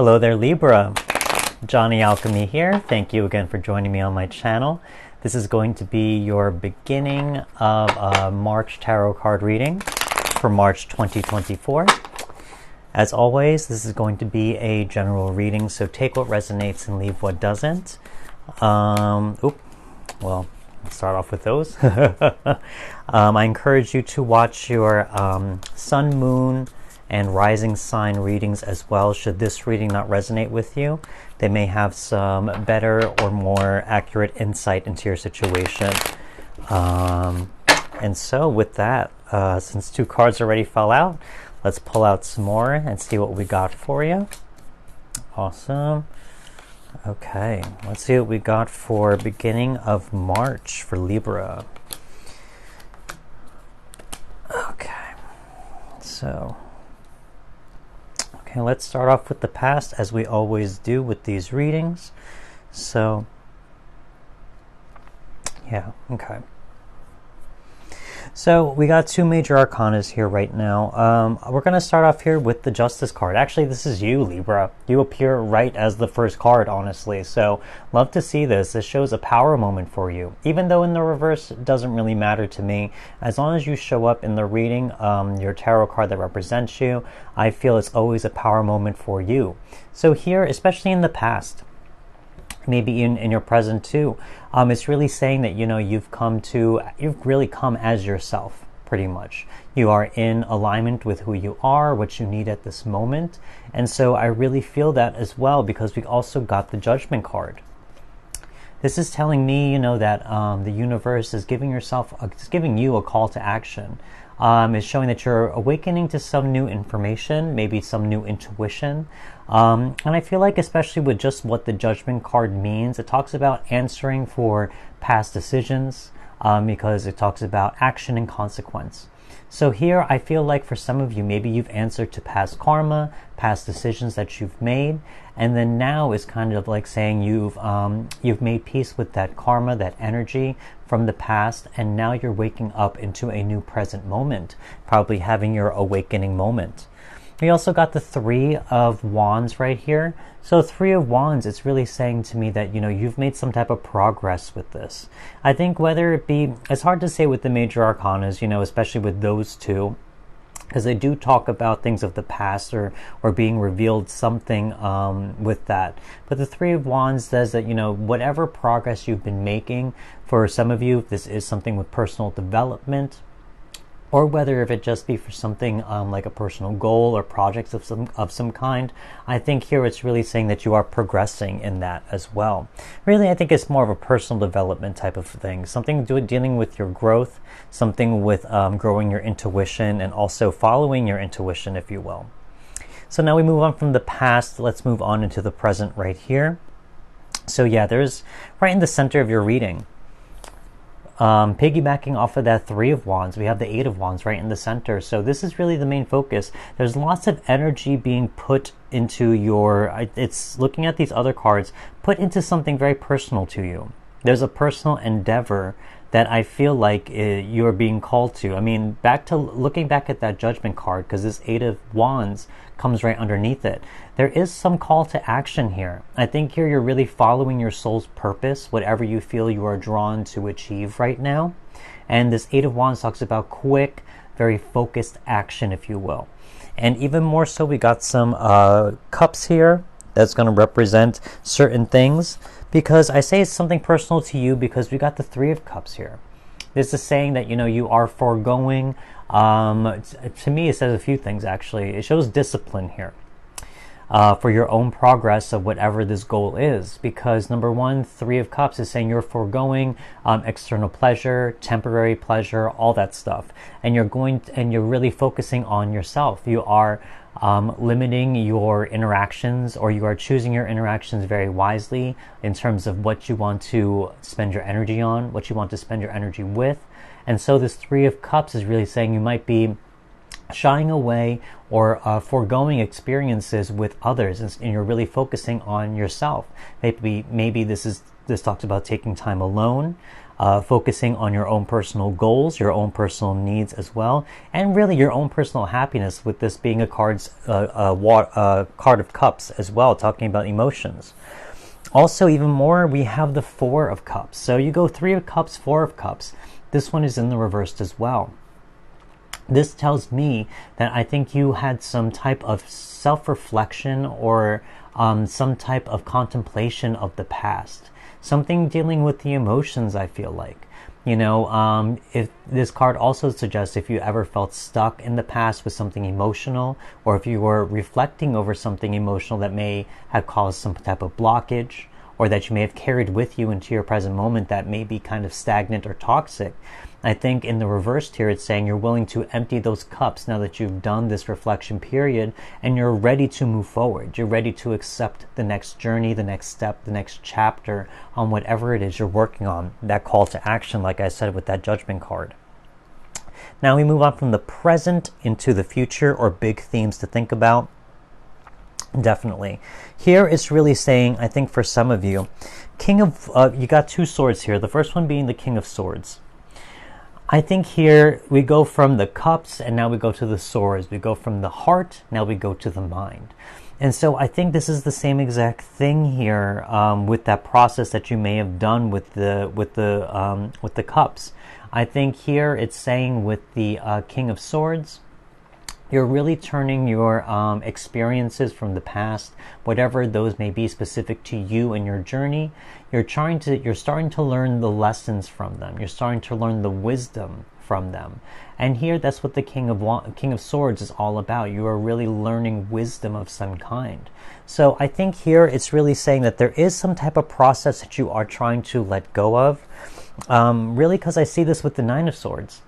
Hello there, Libra. Johnny Alchemy here. Thank you again for joining me on my channel. This is going to be your beginning of a March tarot card reading for March 2024. As always, this is going to be a general reading, so take what resonates and leave what doesn't. Well, let's start off with those. I encourage you to watch your sun, moon, and rising sign readings as well. Should this reading not resonate with you, they may have some better or more accurate insight into your situation. And so with that, since two cards already fell out, let's pull out some more and see what we got for you. Awesome. Okay, let's see what we got for beginning of March for Libra. Okay, so let's start off with the past, as we always do with these readings. So, yeah, okay. So we got two major arcanas here right now. We're going to start off here with the Justice card. Actually, this is you, Libra. You appear right as the first card, honestly. So love to see this. This shows a power moment for you. Even though in the reverse, it doesn't really matter to me. As long as you show up in the reading, your tarot card that represents you, I feel it's always a power moment for you. So here, especially in the past, maybe in your present too, it's really saying that you've really come as yourself, pretty much. You are in alignment with who you are, what you need at this moment. And so I really feel that as well, because we also got the Judgment card. This is telling me, that the universe is giving you a call to action. It's showing that you're awakening to some new information, maybe some new intuition. And I feel like, especially with just what the Judgment card means, it talks about answering for past decisions, because it talks about action and consequence. So here, I feel like for some of you, maybe you've answered to past karma, past decisions that you've made, and then now is kind of like saying you've made peace with that karma, that energy from the past, and now you're waking up into a new present moment, probably having your awakening moment. We also got the Three of Wands right here. So Three of Wands, it's really saying to me that, you've made some type of progress with this. I think whether it be, it's hard to say with the major arcanas, especially with those two, because they do talk about things of the past or being revealed something with that. But the Three of Wands says that, whatever progress you've been making, for some of you, this is something with personal development, or whether if it just be for something like a personal goal or projects of some kind, I think here it's really saying that you are progressing in that as well. Really, I think it's more of a personal development type of thing, something dealing with your growth, something with growing your intuition and also following your intuition, if you will. So now we move on from the past. Let's move on into the present right here. So yeah, there's right in the center of your reading, piggybacking off of that Three of Wands, we have the Eight of Wands right in the center. So this is really the main focus. There's lots of energy being put into it's looking at these other cards, put into something very personal to you. There's a personal endeavor that I feel like you're being called to. I mean, looking back at that Judgment card, because this Eight of Wands comes right underneath it. There is some call to action here. I think here you're really following your soul's purpose, whatever you feel you are drawn to achieve right now. And this Eight of Wands talks about quick, very focused action, if you will. And even more so, we got some cups here that's going to represent certain things. Because I say it's something personal to you because we got the Three of Cups here. This is saying that, you are foregoing. To me, it says a few things, actually. It shows discipline here for your own progress of whatever this goal is. Because number one, Three of Cups is saying you're foregoing external pleasure, temporary pleasure, all that stuff. And you're really focusing on yourself. You are limiting your interactions, or you are choosing your interactions very wisely in terms of what you want to spend your energy on, what you want to spend your energy with. And so this Three of Cups is really saying you might be shying away or foregoing experiences with others, and you're really focusing on yourself. Maybe this talks about taking time alone. focusing on your own personal goals, your own personal needs as well, and really your own personal happiness, with this being a card of cups as well, talking about emotions. Also, even more, we have the Four of Cups. So you go Three of Cups, Four of Cups. This one is in the reversed as well. This tells me that I think you had some type of self-reflection or some type of contemplation of the past. Something dealing with the emotions, I feel like. You know, if this card also suggests if you ever felt stuck in the past with something emotional, or if you were reflecting over something emotional that may have caused some type of blockage, or that you may have carried with you into your present moment that may be kind of stagnant or toxic. I think in the reversed here, it's saying you're willing to empty those cups now that you've done this reflection period, and you're ready to move forward. You're ready to accept the next journey, the next step, the next chapter on whatever it is you're working on. That call to action, like I said, with that Judgment card. Now we move on from the present into the future, or big themes to think about. Definitely. Here it's really saying, I think for some of you, you got two swords here. The first one being the King of Swords. I think here we go from the cups and now we go to the swords. We go from the heart, now we go to the mind. And so I think this is the same exact thing here with that process that you may have done with the cups. I think here it's saying with the King of Swords, you're really turning your experiences from the past, whatever those may be specific to you and your journey. You're starting to learn the lessons from them. You're starting to learn the wisdom from them. And here, that's what the King of Swords is all about. You are really learning wisdom of some kind. So I think here it's really saying that there is some type of process that you are trying to let go of. Really, because I see this with the Nine of Swords.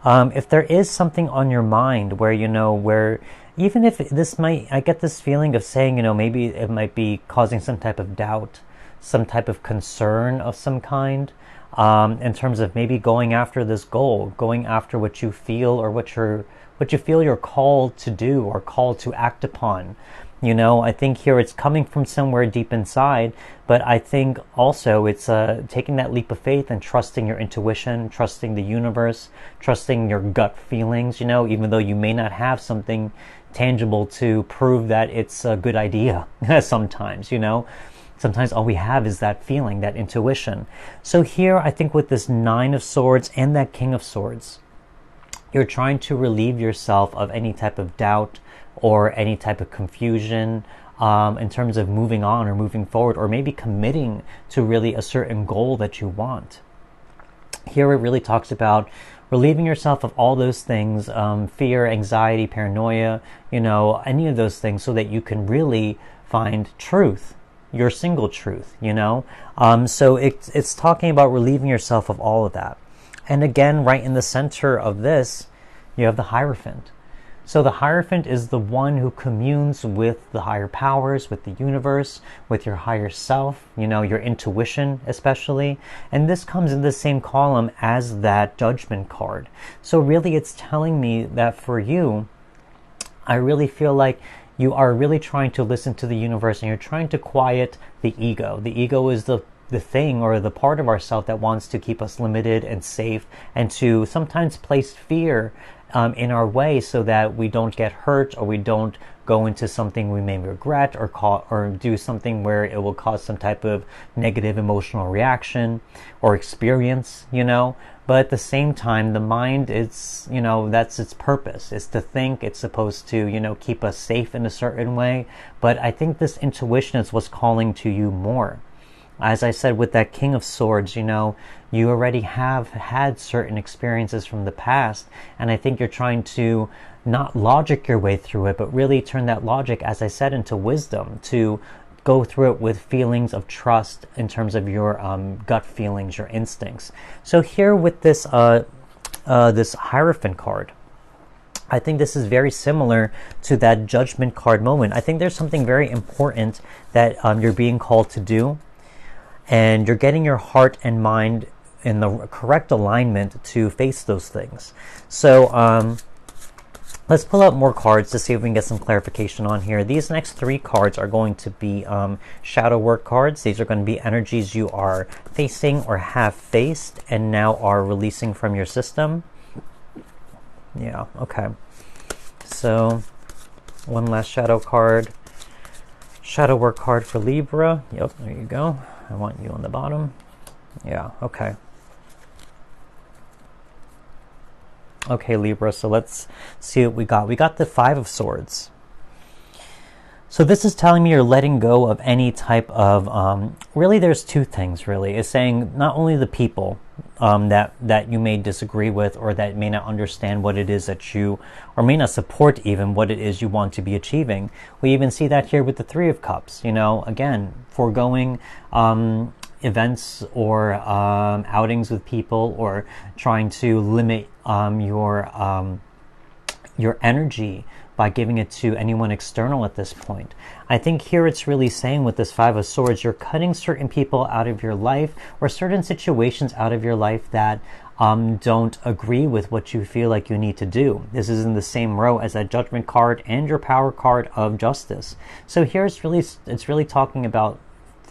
If there is something on your mind where, where even if I get this feeling of saying, maybe it might be causing some type of doubt, some type of concern of some kind, in terms of maybe going after this goal, going after what you feel or what you feel you're called to do or called to act upon. I think here it's coming from somewhere deep inside, but I think also it's taking that leap of faith and trusting your intuition, trusting the universe, trusting your gut feelings, even though you may not have something tangible to prove that it's a good idea sometimes, Sometimes all we have is that feeling, that intuition. So here, I think with this Nine of Swords and that King of Swords, you're trying to relieve yourself of any type of doubt or any type of confusion in terms of moving on or moving forward, or maybe committing to really a certain goal that you want. Here it really talks about relieving yourself of all those things, fear, anxiety, paranoia, any of those things, so that you can really find truth, your single truth, So it's talking about relieving yourself of all of that. And again, right in the center of this, you have the Hierophant. So the Hierophant is the one who communes with the higher powers, with the universe, with your higher self, your intuition especially. And this comes in the same column as that Judgment card. So really it's telling me that for you, I really feel like you are really trying to listen to the universe, and you're trying to quiet the ego. The ego is the thing or the part of ourselves that wants to keep us limited and safe, and to sometimes place fear in our way so that we don't get hurt, or we don't go into something we may regret, or do something where it will cause some type of negative emotional reaction or experience, But at the same time, the mind, it's, that's its purpose. It's to think. It's supposed to, keep us safe in a certain way. But I think this intuition is what's calling to you more. As I said, with that King of Swords, you already have had certain experiences from the past, and I think you're trying to not logic your way through it, but really turn that logic, as I said, into wisdom, to go through it with feelings of trust in terms of your gut feelings, your instincts. So here with this this Hierophant card, I think this is very similar to that Judgment card moment. I think there's something very important that you're being called to do, and you're getting your heart and mind in the correct alignment to face those things. So Let's pull out more cards to see if we can get some clarification on here. These next 3 cards are going to be shadow work cards. These are going to be energies you are facing or have faced and now are releasing from your system. Yeah, okay. So, one last shadow card. Shadow work card for Libra. Yep, there you go. I want you on the bottom. Yeah, okay. Okay, Libra, so let's see what we got. We got the 5 of Swords. So this is telling me you're letting go of any type of, really there's 2 things, really. It's saying not only the people that you may disagree with or that may not understand what it is that you, or may not support even what it is you want to be achieving. We even see that here with the 3 of Cups, you know, again, foregoing events or outings with people, or trying to limit your energy by giving it to anyone external at this point. I think here it's really saying with this 5 of Swords, you're cutting certain people out of your life or certain situations out of your life that don't agree with what you feel like you need to do. This is in the same row as that Judgment card and your Power card of Justice. So here it's really talking about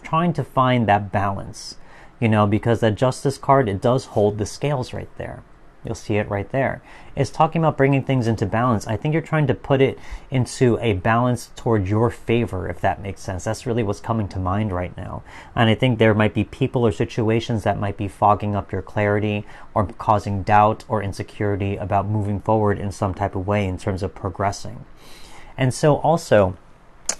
trying to find that balance, you know, because that Justice card, it does hold the scales right there. You'll see it right there. It's talking about bringing things into balance. I think you're trying to put it into a balance toward your favor, if that makes sense. That's really what's coming to mind right now. And I think there might be people or situations that might be fogging up your clarity or causing doubt or insecurity about moving forward in some type of way in terms of progressing. And so also,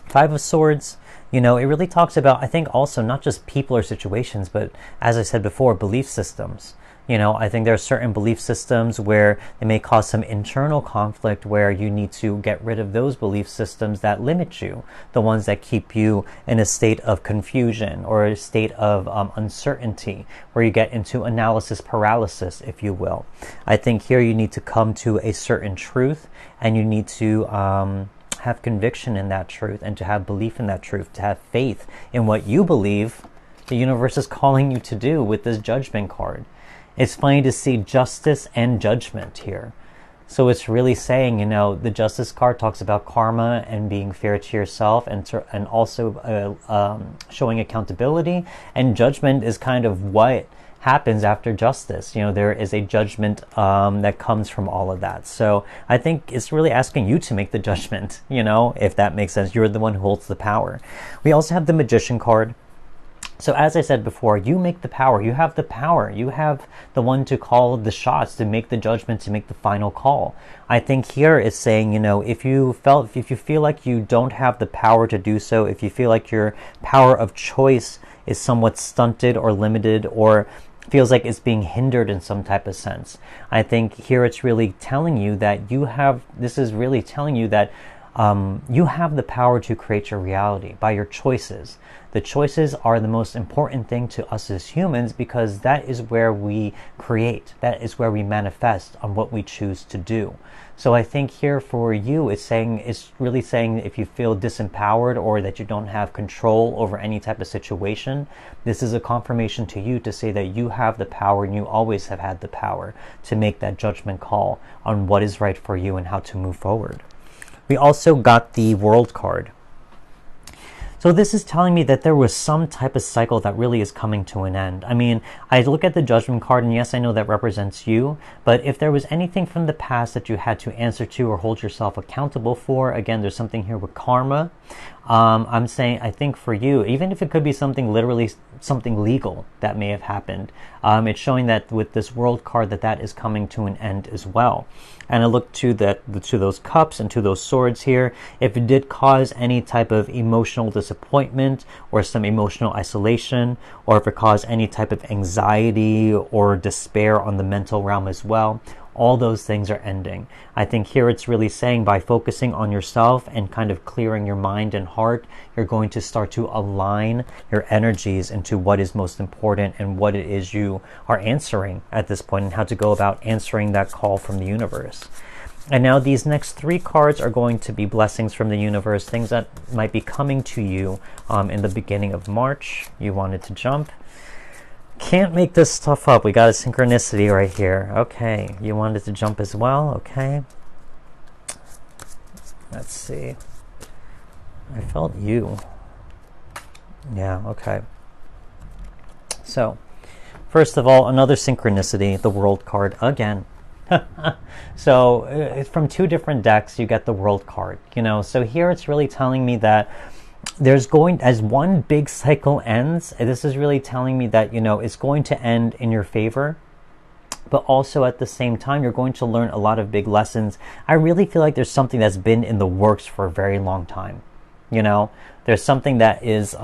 5 of Swords, you know, it really talks about, I think also not just people or situations, but as I said before, belief systems. You know, I think there are certain belief systems where it may cause some internal conflict where you need to get rid of those belief systems that limit you, the ones that keep you in a state of confusion or a state of uncertainty, where you get into analysis paralysis, if you will. I think here you need to come to a certain truth, and you need to have conviction in that truth, and to have belief in that truth, to have faith in what you believe the universe is calling you to do with this Judgment card. It's funny to see justice and judgment here. So it's really saying, you know, the Justice card talks about karma and being fair to yourself, and also showing accountability. And judgment is kind of what happens after justice. You know, there is a judgment that comes from all of that. So I think it's really asking you to make the judgment, you know, if that makes sense. You're the one who holds the power. We also have the Magician card. So as I said before, you make the power. You have the power. You have the one to call the shots, to make the judgment, to make the final call. I think here it's saying, you know, if you feel like you don't have the power to do so, if you feel like your power of choice is somewhat stunted or limited, or feels like it's being hindered in some type of sense, I think here it's really telling you that you have the power to create your reality by your choices. The choices are the most important thing to us as humans, because that is where we create. That is where we manifest on what we choose to do. So I think here for you, it's really saying if you feel disempowered or that you don't have control over any type of situation, this is a confirmation to you to say that you have the power, and you always have had the power to make that judgment call on what is right for you and how to move forward. We also got the World card. So this is telling me that there was some type of cycle that really is coming to an end. I mean, I look at the Judgment card, and yes, I know that represents you, but if there was anything from the past that you had to answer to or hold yourself accountable for, again, there's something here with karma. I'm saying, I think for you, even if it could be something literally, something legal that may have happened, it's showing that with this World card that is coming to an end as well. And I look to those cups and to those swords here. If it did cause any type of emotional disappointment or some emotional isolation, or if it caused any type of anxiety or despair on the mental realm as well, all those things are ending. I think here it's really saying by focusing on yourself and kind of clearing your mind and heart, you're going to start to align your energies into what is most important and what it is you are answering at this point, and how to go about answering that call from the universe. And now these next 3 cards are going to be blessings from the universe, things that might be coming to you in the beginning of March. You wanted to jump. Can't make this stuff up. We got a synchronicity right here. Okay, you wanted to jump as well. Okay. Let's see. I felt you. Yeah, okay. So, first of all, another synchronicity, the World card again. So, from two different decks, you get the World card, you know. So here it's really telling me that there's going, as one big cycle ends, this is really telling me that, you know, it's going to end in your favor. But also at the same time, you're going to learn a lot of big lessons. I really feel like there's something that's been in the works for a very long time. You know, there's something that is,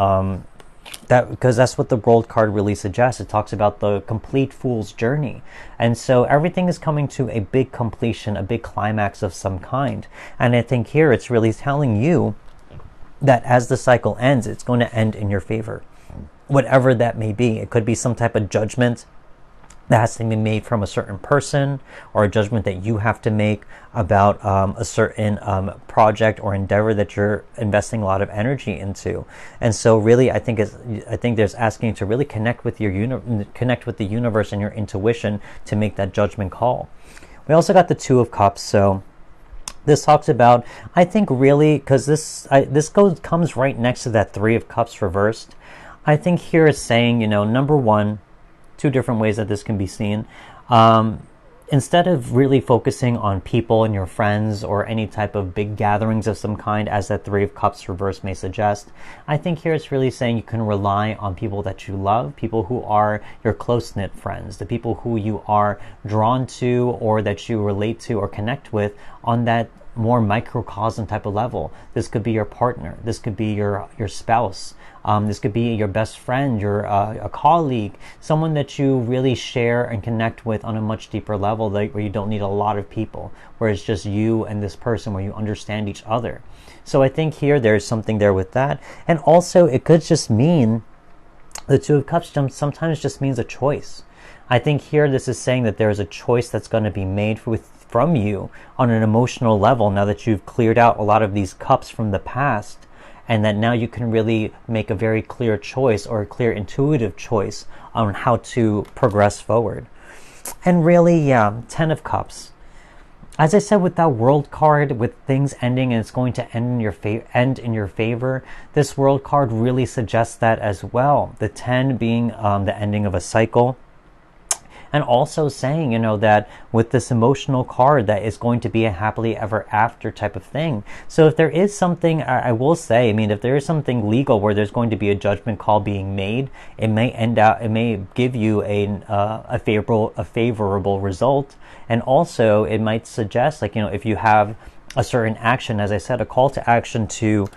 because that's what the World card really suggests. It talks about the complete fool's journey. And so everything is coming to a big completion, a big climax of some kind. And I think here it's really telling you that as the cycle ends, it's going to end in your favor. Whatever that may be. It could be some type of judgment that has to be made from a certain person, or a judgment that you have to make about a certain project or endeavor that you're investing a lot of energy into. And so really I think there's asking you to really connect with connect with the universe and your intuition to make that judgment call. We also got the Two of Cups. So this talks about, I think really, because this comes right next to that Three of Cups reversed. I think here it's saying, you know, number one, two different ways that this can be seen. Instead of really focusing on people and your friends or any type of big gatherings of some kind, as that Three of Cups reverse may suggest, I think here it's really saying you can rely on people that you love, people who are your close-knit friends, the people who you are drawn to or that you relate to or connect with on that more microcosm type of level. This could be your partner, this could be your spouse, this could be your best friend, a colleague, someone that you really share and connect with on a much deeper level, where you don't need a lot of people, where it's just you and this person, where you understand each other. So I think here there's something there with that. And also it could just mean, the Two of Cups sometimes just means a choice. I think here this is saying that there is a choice that's going to be made from you on an emotional level, now that you've cleared out a lot of these cups from the past, and that now you can really make a very clear choice, or a clear intuitive choice on how to progress forward. And really, yeah, Ten of Cups. As I said, with that World card, with things ending and it's going to end in your favor, this World card really suggests that as well. The 10 being the ending of a cycle. And also saying, you know, that with this emotional card, that is going to be a happily ever after type of thing. So if there is something, I will say, I mean, if there is something legal where there's going to be a judgment call being made, it may give you a favorable result. And also it might suggest, like, you know, if you have a certain action, as I said, a call to action to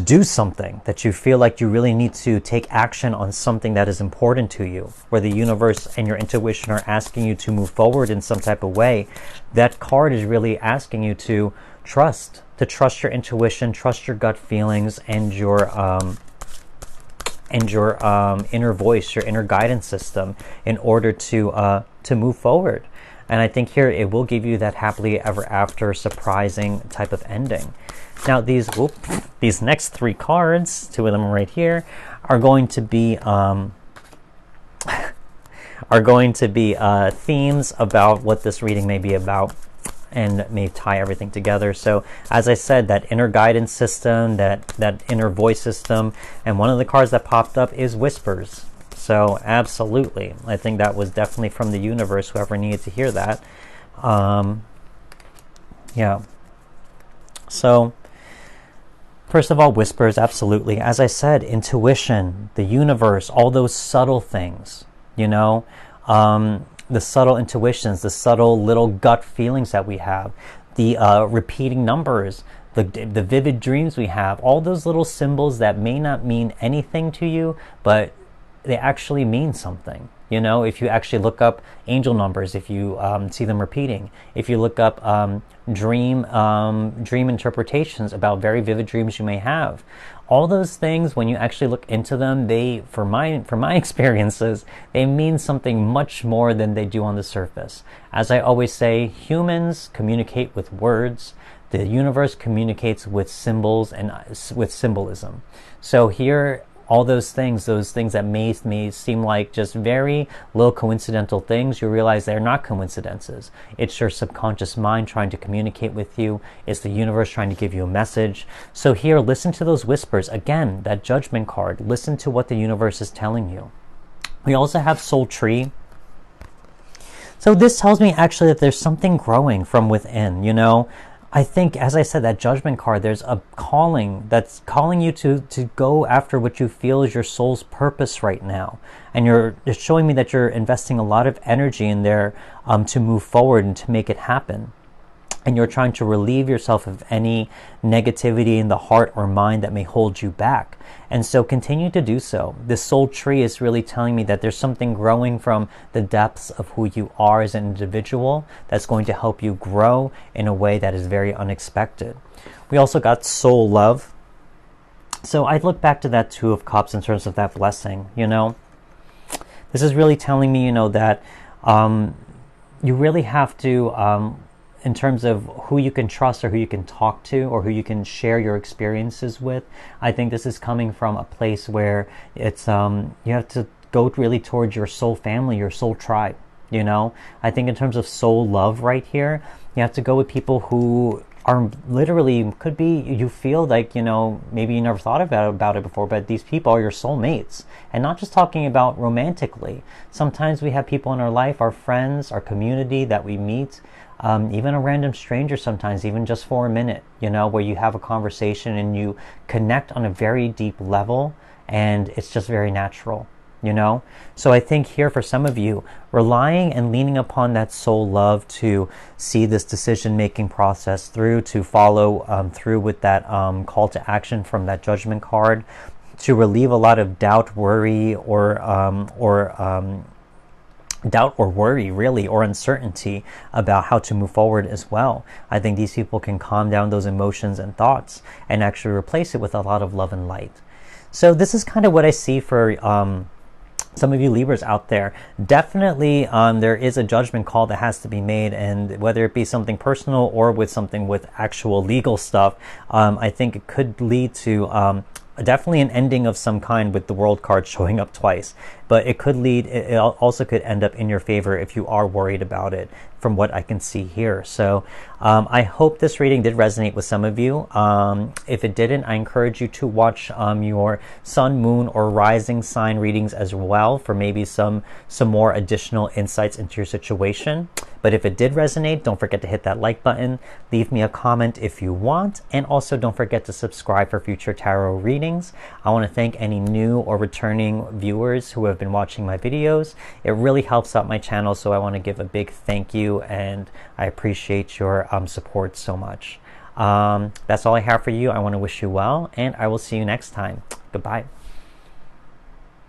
do something, that you feel like you really need to take action on something that is important to you, where the universe and your intuition are asking you to move forward in some type of way, that card is really asking you to trust your intuition, trust your gut feelings, and your inner voice, your inner guidance system, in order to move forward. And I think here it will give you that happily ever after surprising type of ending. Now these next three cards, two of them right here, are going to be themes about what this reading may be about, and may tie everything together. So as I said, that inner guidance system, that inner voice system, and one of the cards that popped up is Whispers. So absolutely, I think that was definitely from the universe, whoever needed to hear that. Yeah. So first of all, Whispers, absolutely. As I said, intuition, the universe, all those subtle things, you know, the subtle intuitions, the subtle little gut feelings that we have, the repeating numbers, the vivid dreams we have, all those little symbols that may not mean anything to you, but they actually mean something. You know, if you actually look up angel numbers, if you see them repeating, if you look up dream interpretations about very vivid dreams you may have, all those things, when you actually look into them, they, for my experiences, they mean something much more than they do on the surface. As I always say, humans communicate with words. The universe communicates with symbols and with symbolism. So here, all those things that may seem like just very little coincidental things, you realize they're not coincidences. It's your subconscious mind trying to communicate with you. It's the universe trying to give you a message. So here, listen to those whispers. Again, that Judgment card. Listen to what the universe is telling you. We also have Soul Tree. So this tells me actually that there's something growing from within, you know. I think, as I said, that Judgment card, there's a calling that's calling you to go after what you feel is your soul's purpose right now. And it's showing me that you're investing a lot of energy in there to move forward and to make it happen. And you're trying to relieve yourself of any negativity in the heart or mind that may hold you back. And so continue to do so. This soul tree is really telling me that there's something growing from the depths of who you are as an individual that's going to help you grow in a way that is very unexpected. We also got soul love. So I look back to that Two of Cups in terms of that blessing, you know. This is really telling me, you know, that you really have to... in terms of who you can trust or who you can talk to or who you can share your experiences with. I think this is coming from a place where it's you have to go really towards your soul family, your soul tribe, you know. I think in terms of soul love right here, you have to go with people who are literally, could be, you feel like, you know, maybe you never thought about it before, but these people are your soulmates. And not just talking about romantically. Sometimes we have people in our life, our friends, our community that we meet, even a random stranger sometimes, even just for a minute, you know, where you have a conversation and you connect on a very deep level and it's just very natural, you know. So I think here for some of you, relying and leaning upon that soul love to see this decision-making process through, to follow through with that call to action from that Judgment card, to relieve a lot of doubt, worry, or doubt or worry really, or uncertainty about how to move forward as well. I think these people can calm down those emotions and thoughts and actually replace it with a lot of love and light. So this is kind of what I see for some of you Libras out there. Definitely there is a judgment call that has to be made, and whether it be something personal or with something with actual legal stuff, I think it could lead to definitely an ending of some kind with the World card showing up twice. But it could lead, it also could end up in your favor if you are worried about it, from what I can see here. So I hope this reading did resonate with some of you. If it didn't, I encourage you to watch your sun, moon, or rising sign readings as well for maybe some more additional insights into your situation. But if it did resonate, don't forget to hit that like button, leave me a comment if you want, and also don't forget to subscribe for future tarot readings. I want to thank any new or returning viewers who have been watching my videos. It really helps out my channel, so I want to give a big thank you, and I appreciate your support so much. That's all I have for you. I want to wish you well, and I will see you next time. Goodbye.